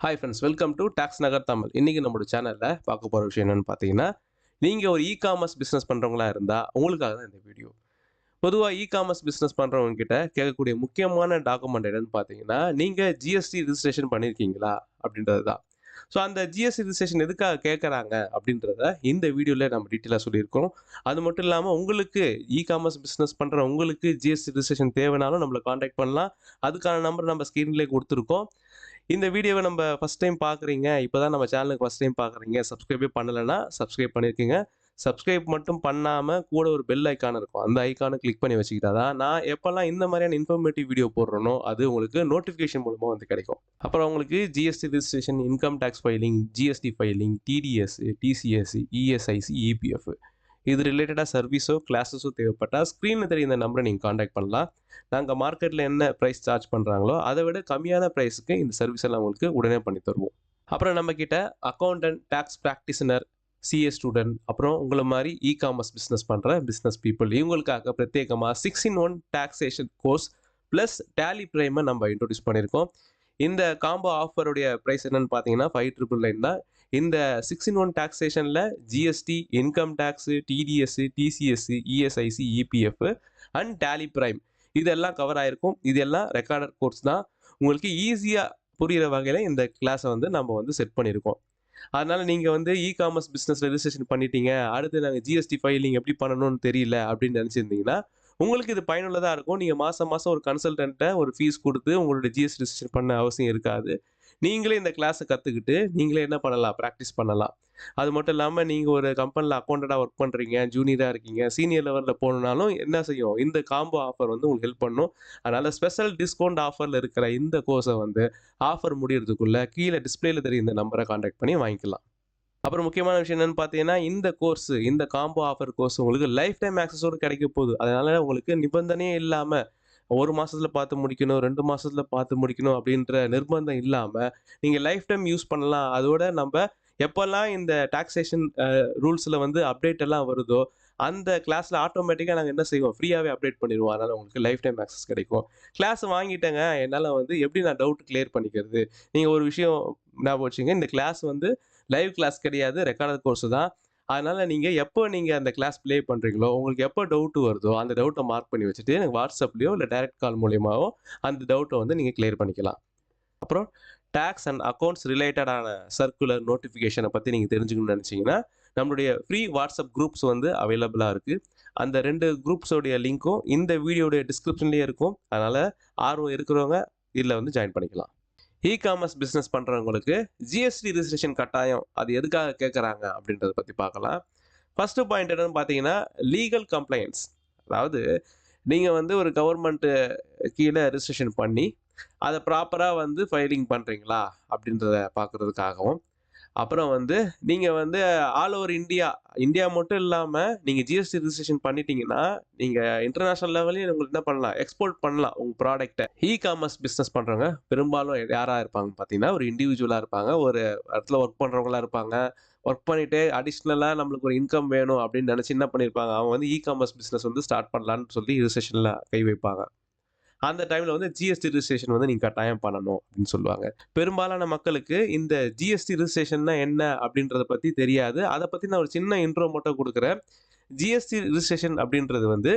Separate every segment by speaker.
Speaker 1: Hi friends, welcome to tax Nagar Tamil. இன்னைக்கு நம்மளோட சேனல்ல பார்க்க போற விஷயம் என்னன்னு பார்த்தீங்கன்னா, நீங்க ஒரு காமர்ஸ் பிசினஸ் பண்றவங்களா இருந்தா உங்களுக்காக தான் இந்த வீடியோ. பொதுவா காமர்ஸ் பிசினஸ் பண்றவங்க கிட்ட கேட்கக்கூடிய முக்கியமான டாக்குமெண்ட் என்னன்னு பார்த்தீங்கன்னா, நீங்க ஜிஎஸ்டி ரிஜிஸ்ட்ரேஷன் பண்ணியிருக்கீங்களா அப்படின்றது தான். ஸோ அந்த ஜிஎஸ்டி ரிஜிஸ்ட்ரேஷன் எதுக்காக கேட்கறாங்க அப்படின்றத இந்த வீடியோல நம்ம டீட்டெயிலா சொல்லியிருக்கோம். அது மட்டும் இல்லாம உங்களுக்கு காமர்ஸ் பிசினஸ் பண்ற உங்களுக்கு ஜிஎஸ்டி ரிஜிஸ்ட்ரேஷன் தேவைனாலும் நம்மள கான்டாக்ட் பண்ணலாம். அதுக்கான நம்பர் நம்ம ஸ்க்ரீன்லயே குடுத்துருக்கோம். இந்த வீடியோவ நம்ம ஃபர்ஸ்ட் டைம் பார்க்குறீங்க, இப்ப தான் நம்ம சேனலுக்கு ஃபர்ஸ்ட் டைம் பார்க்குறீங்க, சப்ஸ்கிரைபே பண்ணலன்னா சப்ஸ்கிரைப் பண்ணியிருக்கீங்க. சப்ஸ்கிரைப் மட்டும் பண்ணாம கூட ஒரு பெல் ஐகான் இருக்கும். அந்த ஐகான கிளிக் பண்ணி வச்சுக்கிட்டா தான் நான் எப்பலாம் இந்த மாதிரியான இன்ஃபர்மேட்டிவ் வீடியோ போடுறேனோ, அது உங்களுக்கு நோட்டிஃபிகேஷன் மூலமா வந்து கிடைக்கும். அப்புறம் உங்களுக்கு GST registration, income tax filing, GST filing, TDS, TCS, ESIC, EPF இது ரிலேட்டடா சர்வீஸோ, கிளாஸஸோ தேவைப்பட்டா ஸ்க்ரீன்ல தெரியும் இந்த நம்பர நீங்க கான்டாக்ட் பண்ணலாம். நாங்க மார்க்கெட்ல என்ன பிரைஸ் சார்ஜ் பண்றாங்களோ, அத விட கம்மியான பிரைஸ்க்கு இந்த சர்வீஸ் எல்லாம் உங்களுக்கு உடனே பண்ணி தருவோம். அப்புறம் நம்ம கிட்ட accountant, tax practitioner, CA student, அப்புறம் உங்கள மாரி காமர்ஸ் பிசினஸ் பண்ற பிசினஸ் பீப்பிள் இவங்களுக்காக பிரத்யேகமா 6 in 1 taxation course plus Tally prime நம்ம இன்ட்ரோடியூஸ் பண்ணியிருக்கோம். இந்த காம்போ ஆஃபருடைய பிரைஸ் என்னன்னு பார்த்தீங்கன்னா, 5999 தான். இந்த 6 இன் 1 டாக்ஸேஷன்ல GST, income tax, TDS, TCS, ESIC, EPF and Tally Prime இதெல்லாம் கவர் ஆயிருக்கும். இது எல்லாம் ரெக்கார்டட் கோர்ஸ் தான். உங்களுக்கு ஈஸியா புரியிற வகையில இந்த கிளாஸ வந்து நம்ம வந்து செட் பண்ணியிருக்கோம். அதனால நீங்க வந்து காமர்ஸ் பிசினஸ் ரெஜிஸ்ட்ரேஷன் பண்ணிட்டீங்க. அடுத்து நாங்க ஜிஎஸ்டி ஃபைலிங் எப்படி பண்ணணும்னு தெரியல அப்படின்னு நினைச்சிருந்தீங்கன்னா, உங்களுக்கு இது பயனுள்ளதா இருக்கும். நீங்க மாசம் மாசம் ஒரு கன்சல்டன்ட்ட ஒரு ஃபீஸ் குடுத்து உங்களுடைய ஜிஎஸ்டி ரெஜிஸ்ட்ரேஷன் பண்ண அவசியம் இருக்காது. நீங்களே இந்த கிளாஸ கத்துக்கிட்டு, நீங்களே என்ன பண்ணலாம்? பிராக்டிஸ் பண்ணலாம். அது மட்டும் இல்லாம நீங்க ஒரு கம்பெனில அக்கவுண்டன்ட்டா ஒர்க் பண்றீங்க, ஜூனியரா இருக்கீங்க, சீனியர் லெவல்ல போணும்னாலும் என்ன செய்யும்? இந்த காம்போ ஆஃபர் வந்து உங்களுக்கு ஹெல்ப் பண்ணும். அதனால ஸ்பெஷல் டிஸ்கவுண்ட் ஆஃபர்ல இருக்கிற இந்த கோர்ஸ வந்து ஆஃபர் முடியறதுக்குள்ள கீழ டிஸ்ப்ளேல தெரியும் இந்த நம்பர கான்டாக்ட் பண்ணி வாங்கிக்கலாம். அப்புறம் முக்கியமான விஷயம் என்னன்னு பார்த்தீங்கன்னா, இந்த கோர்ஸ் இந்த காம்போ ஆஃபர் கோர்ஸ் உங்களுக்கு லைஃப் டைம் ஆக்சஸோட கிடைக்க போகுது. அதனால உங்களுக்கு நிபந்தனையே இல்லாம 1 மாசத்துல பார்த்து முடிக்கணும், 2 மாசத்துல பார்த்து முடிக்கணும் அப்படின்ற நிர்பந்தம் இல்லாம, நீங்க லைஃப் டைம் யூஸ் பண்ணலாம். அதோட நம்ப எப்பல்லாம் இந்த டாக்ஸேஷன் ரூல்ஸ்ல வந்து அப்டேட் எல்லாம் வருதோ, அந்த கிளாஸ்ல ஆட்டோமேட்டிக்கா நாங்க என்ன செய்வோம்? ஃப்ரீயாவே அப்டேட் பண்ணிருவோம். அதனால உங்களுக்கு லைஃப் டைம் ஆக்சஸ் கிடைக்கும். கிளாஸ் வாங்கிட்டேங்க, என்னால வந்து எப்படி நான் டவுட் கிளியர் பண்ணிக்கிறது? நீங்க ஒரு விஷயம் ஞாபகம் வச்சுக்கங்க, இந்த கிளாஸ் வந்து லைவ் கிளாஸ் கிடையாது. ரெக்கார்டட் கோர்ஸ் தான். அதனால நீங்க எப்போ அந்த கிளாஸ் ப்ளே பண்றீங்களோ, உங்களுக்கு எப்போ டவுட் வருதோ, அந்த டவுட்ட மார்க் பண்ணி வச்சுட்டு, எனக்கு WhatsAppலயோ இல்ல டைரக்ட் கால் மூலியமாவோ அந்த டவுட்ட வந்து நீங்க கிளியர் பண்ணிக்கலாம். அப்புறம் டாக்ஸ் அண்ட் அக்கவுண்ட்ஸ் ரிலேட்டடான சர்க்குலர் நோட்டிஃபிகேஷன பத்தி நீங்க தெரிஞ்சுக்கணும்னு நெனச்சீங்கன்னா, நம்மளுடைய ஃப்ரீ WhatsApp குரூப்ஸ் வந்து அவைலபிளா இருக்கு. அந்த 2 குரூப்ஸோடைய லிங்க்கும் இந்த வீடியோடைய டிஸ்கிரிப்ஷன்லயே இருக்கும். அதனால ஆர்வம் இருக்கிறவங்க இதுல வந்து ஜாயின் பண்ணிக்கலாம். காமர்ஸ் பிசினஸ் பண்றவங்களுக்கு ஜிஎஸ்டி ரிஜிஸ்ட்ரேஷன் கட்டாயம். அது எதுக்காக கேட்கறாங்க அப்படின்றத பத்தி பார்க்கலாம். ஃபர்ஸ்ட் பாயிண்ட் என்னன்னு பார்த்தீங்கன்னா, லீகல் கம்ப்ளையன்ஸ். அதாவது நீங்க வந்து ஒரு கவர்ன்மெண்ட் கீழ ரிஜிஸ்ட்ரேஷன் பண்ணி, அத ப்ராப்பரா வந்து ஃபைலிங் பண்றீங்களா? அப்படின்றத பார்க்கறதுக்காகவும், அப்புறம் வந்து நீங்க வந்து ஆல் ஓவர் இந்தியா, இந்தியா மட்டும் இல்லாம நீங்க ஜிஎஸ்டி ரிஜிஸ்ட்ரேஷன் பண்ணிட்டீங்கன்னா, நீங்க இன்டர்நேஷனல் லெவல்லயும் உங்களுக்கு என்ன பண்ணலாம்? எக்ஸ்போர்ட் பண்ணலாம் உங்க ப்ராடக்ட்ட. காமர்ஸ் பிசினஸ் பண்றவங்க பெரும்பாலும் யாரா இருப்பாங்கன்னு பார்த்தீங்கன்னா, ஒரு இண்டிவிஜுவலா இருப்பாங்க. ஒரு இடத்துல ஒர்க் பண்றவங்களா இருப்பாங்க. ஒர்க் பண்ணிட்டு அடிஷனலா நம்மளுக்கு ஒரு இன்கம் வேணும் அப்படின்னு நினைச்சு என்ன பண்ணியிருப்பாங்க, அவங்க வந்து காமர்ஸ் பிசினஸ் வந்து ஸ்டார்ட் பண்ணலான்னு சொல்லி ரிஜிஸ்ட்ரேஷன்ல கை வைப்பாங்க. அந்த டைம்ல வந்து ஜிஎஸ்டி ரிஜிஸ்ட்ரேஷன் வந்து நீங்க கட்டாயம் பண்ணணும் அப்படின்னு சொல்லுவாங்க. பெரும்பாலான மக்களுக்கு இந்த ஜிஎஸ்டி ரிஜிஸ்ட்ரேஷன்னா என்ன அப்படின்றத பத்தி தெரியாது. அத பத்தி நான் ஒரு சின்ன இன்ட்ரோ மட்டும் குடுக்குறேன். ஜிஎஸ்டி ரிஜிஸ்ட்ரேஷன் அப்படின்றது வந்து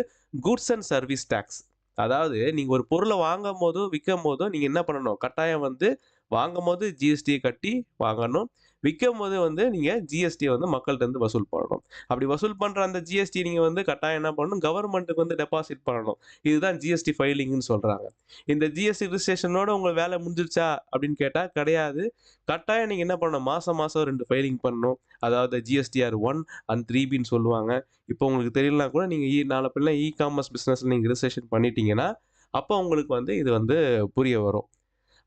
Speaker 1: கூட்ஸ் அண்ட் சர்வீஸ் டாக்ஸ். அதாவது நீங்க ஒரு பொருள வாங்கும்போதோ, விக்கும்போதோ நீங்க என்ன பண்ணணும்? கட்டாயம் வந்து வாங்கும்போது ஜிஎஸ்டிய கட்டி வாங்கணும். விக்கும்போது வந்து நீங்க ஜிஎஸ்டிய வந்து மக்கள்ட்ட இருந்து வசூல் பண்ணணும். அப்படி வசூல் பண்ற அந்த ஜிஎஸ்டி நீங்க வந்து கட்டாயம் என்ன பண்ணணும்? கவர்ன்மென்ட்க்கு வந்து டெபாசிட் பண்ணணும். இதுதான் ஜிஎஸ்டி ஃபைலிங்ன்னு சொல்றாங்க. இந்த ஜிஎஸ்டி ரிஜிஸ்ட்ரேஷனோட உங்க வேலை முடிஞ்சிருச்சா? அப்படின்னு கேட்டா கிடையாது. கட்டாயம் நீங்க என்ன பண்ணணும்? மாசம் மாசம் 2 ஃபைலிங் பண்ணணும். அதாவது ஜிஎஸ்டிஆர் 1 அண்ட் 3பின்னு சொல்லுவாங்க. இப்போ உங்களுக்கு தெரியலனா கூட நீங்க நாள பின்ன காமர்ஸ் பிசினஸ்ல நீங்க ரிஜிஸ்ட்ரேஷன் பண்ணிட்டீங்கன்னா, அப்போ உங்களுக்கு வந்து இது வந்து புரிய வரும்.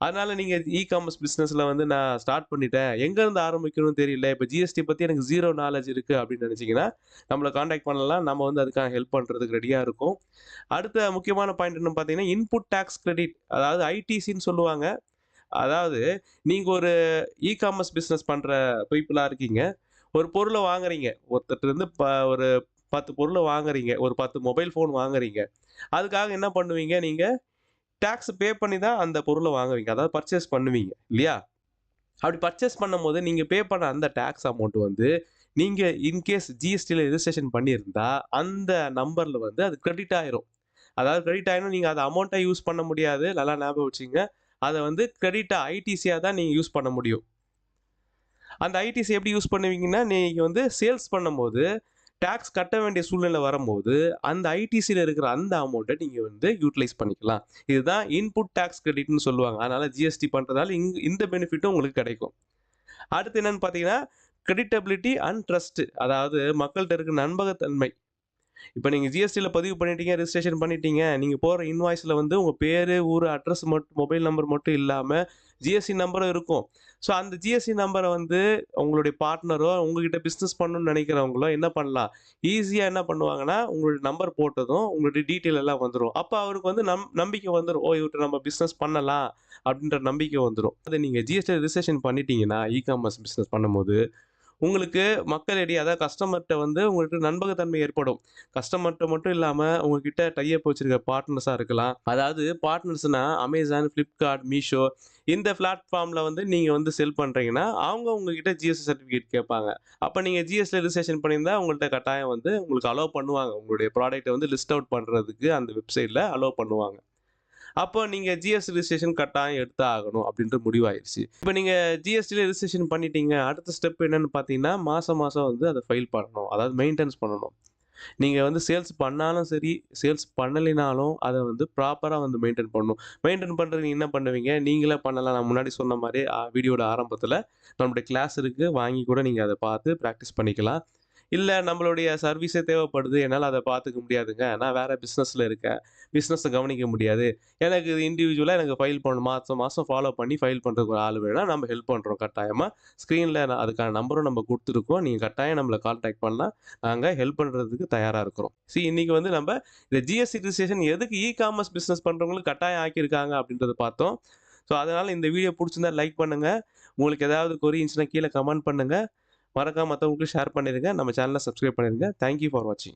Speaker 1: அதனால நீங்க காமர்ஸ் பிசினஸ்ல வந்து நான் ஸ்டார்ட் பண்ணிட்டேன். எங்க இருந்து ஆரம்பிக்கணும்னு தெரியல. இப்ப ஜிஎஸ்டி பத்தி எனக்கு 0 நாலேட்ஜ் இருக்கு அப்படின்னு நினைச்சீங்கன்னா, நம்மள கான்டாக்ட் பண்ணலாம். நம்ம வந்து அதுக்காக ஹெல்ப் பண்றதுக்கு ரெடியா இருக்கோம். அடுத்த முக்கியமான பாயிண்ட் என்னன்னு பார்த்தீங்கன்னா, இன்புட் டாக்ஸ் கிரெடிட் அதாவது ஐடிசின்னு சொல்லுவாங்க. அதாவது நீங்க ஒரு காமர்ஸ் பிசினஸ் பண்ற பீப்பிளா இருக்கீங்க. ஒரு பொருள வாங்குறீங்க. ஒருத்தர்ட்ட இருந்து ஒரு 10 பொருள வாங்குறீங்க. ஒரு 10 மொபைல் ஃபோன் வாங்குறீங்க. அதுக்காக என்ன பண்ணுவீங்க நீங்க? டாக்ஸ் பே பண்ணி தான் அந்த பொருள வாங்குவீங்க. அதாவது பர்ச்சேஸ் பண்ணுவீங்க இல்லையா? அப்படி பர்ச்சேஸ் பண்ணும்போது நீங்க பே பண்ண அந்த டாக்ஸ் அமௌண்ட் வந்து நீங்க இன்கேஸ் ஜிஎஸ்டில ரெஜிஸ்ட்ரேஷன் பண்ணியிருந்தா, அந்த நம்பர்ல வந்து அது கிரெடிட் ஆயிரும். அதாவது கிரெடிட் ஆயிரும். நீங்க அத அமௌண்ட்டா யூஸ் பண்ண முடியாது. நல்லா ஞாபகம் வச்சுக்கங்க. அத வந்து கிரெடிட்டா ஐடிசியா தான் நீங்க யூஸ் பண்ண முடியும். அந்த ஐடிசி எப்படி யூஸ் பண்ணுவீங்கன்னா, நீங்க வந்து சேல்ஸ் பண்ணும்போது, டாக்ஸ் கட்ட வேண்டிய சூழ்நிலை வரும்போது, அந்த ஐடிசில இருக்கிற அந்த அமௌண்ட்ட நீங்க வந்து யூட்டிலைஸ் பண்ணிக்கலாம். இதுதான் இன்புட் டாக்ஸ் கிரெடிட்ன்னு சொல்லுவாங்க. அதனால ஜிஎஸ்டி பண்றதால இந்த பெனிஃபிட்டும் உங்களுக்கு கிடைக்கும். அடுத்து என்னன்னு பார்த்தீங்கன்னா, கிரெடிட்டபிலிட்டி அண்ட் ட்ரஸ்ட். அதாவது மக்கள்ட்ட இருக்க நம்பகத்தன்மை. இப்ப நீங்க ஜிஎஸ்டில பதிவு பண்ணிட்டீங்க, ரெஜிஸ்ட்ரேஷன் பண்ணிட்டீங்க. நீங்க போடுற இன்வாய்ஸ்ல வந்து உங்க பேரு, ஊரு, அட்ரஸ் மட்டும் மொபைல் நம்பர் மட்டும் இல்லாம, ஜிஎஸ்டி நம்பரும் இருக்கும். ஸோ அந்த ஜிஎஸ்டி நம்பர வந்து உங்களுடைய பார்ட்னரோ, உங்ககிட்ட பிசினஸ் பண்ணணும்னு நெனைக்கிறவங்களோ என்ன பண்ணலாம்? ஈஸியா என்ன பண்ணுவாங்கன்னா, உங்களுடைய நம்பர் போட்டதும் உங்களுடைய டீட்டெயில் எல்லாம் வந்துரும். அப்ப அவருக்கு வந்து நம்பிக்கை வந்துரும். ஓ! இவர்ட்ட நம்ம பிசினஸ் பண்ணலாம் அப்படின்ற நம்பிக்கை வந்துரும். அத நீங்க ஜிஎஸ்டி ரெஜிஸ்ட்ரேஷன் பண்ணிட்டீங்கன்னா, காமர்ஸ் பிசினஸ் பண்ணும்போது உங்களுக்கு மக்களிடையே அதாவது கஸ்டமர்ட்ட வந்து உங்களுக்கு நம்பகத்தன்மை ஏற்படும். கஸ்டமர்ட்ட மட்டும் இல்லாம, உங்ககிட்ட டை அப் வச்சிருக்க பார்ட்னர்ஸா இருக்கலாம். அதாவது பார்ட்னர்ஸ்னா Amazon, Flipkart, Meesho இந்த பிளாட்ஃபார்ம்ல வந்து நீங்க வந்து செல் பண்றீங்கன்னா, அவங்க உங்ககிட்ட ஜிஎஸ்டி சர்டிஃபிகேட் கேட்பாங்க. அப்ப நீங்க ஜிஎஸ்டில ரெஜிஸ்ட்ரேஷன் பண்ணியிருந்தா, உங்கள்ட்ட கட்டாயம் வந்து உங்களுக்கு அலோவ் பண்ணுவாங்க. உங்களுடைய ப்ராடக்ட்ட வந்து லிஸ்ட் அவுட் பண்றதுக்கு அந்த வெப்சைட்ல அலோவ் பண்ணுவாங்க. அப்போ நீங்க ஜிஎஸ்டி ரெஜிஸ்ட்ரேஷன் கட்டாயம் எடுத்து ஆகணும் அப்படின்ற முடிவாயிருச்சு. இப்ப நீங்க ஜிஎஸ்டில ரெஜிஸ்ட்ரேஷன் பண்ணிட்டீங்க. அடுத்த ஸ்டெப் என்னன்னு பார்த்தீங்கன்னா, மாசம் மாசம் வந்து அத ஃபைல் பண்ணணும். அதாவது மெயின்டெனன்ஸ் பண்ணணும். நீங்க வந்து சேல்ஸ் பண்ணாலும் சரி, சேல்ஸ் பண்ணலைனாலும் அத வந்து ப்ராப்பரா வந்து மெயின்டெயின் பண்ணணும். மெயின்டெயின் பண்றதுக்கு நீங்க என்ன பண்ணுவீங்க? நீங்களே பண்ணலாம். நான் முன்னாடி சொன்ன மாரி வீடியோட ஆரம்பத்துல நம்மளுடைய கிளாஸ் இருக்கு. வாங்கி கூட நீங்க அத பார்த்து பிராக்டிஸ் பண்ணிக்கலாம். இல்ல நம்மளுடைய சர்வீஸே தேவைப்படுது. என்னால அத பார்த்துக்க முடியாதுங்க. நான் வேற பிசினஸ்ல இருக்கேன். பிசினஸ கவனிக்க முடியாது. எனக்கு இது இண்டிவிஜுவலா எனக்கு ஃபைல் பண்ணணும். மாசம் மாசம் ஃபாலோ பண்ணி ஃபைல் பண்றதுக்கு ஒரு ஆள் வேணும்னா, நம்ம ஹெல்ப் பண்றோம் கட்டாயமா. ஸ்க்ரீன்ல அதுக்கான நம்பரும் நம்ம குடுத்துருக்கோம். நீங்க கட்டாயம் நம்மள கான்டாக்ட் பண்ணலாம். நாங்க ஹெல்ப் பண்றதுக்கு தயாரா இருக்கிறோம். இன்னைக்கு வந்து நம்ம இந்த ஜிஎஸ்டி ரிஜிஸ்ட்ரேஷன் எதுக்கு காமர்ஸ் பிசினஸ் பண்றவங்களுக்கு கட்டாயம் ஆக்கியிருக்காங்க அப்படின்றத பார்த்தோம். அதனால இந்த வீடியோ புடிச்சிருந்தா லைக் பண்ணுங்க. உங்களுக்கு ஏதாவது கொரி இருந்துச்சுன்னா கீழ கமெண்ட் பண்ணுங்க. மறக்காம மத்தவங்களுக்கு ஷேர் பண்ணிருங்க. நம்ம சேனல சப்ஸ்கிரைப் பண்ணிருங்க. தேங்க் யூ ஃபார் வாட்சிங்.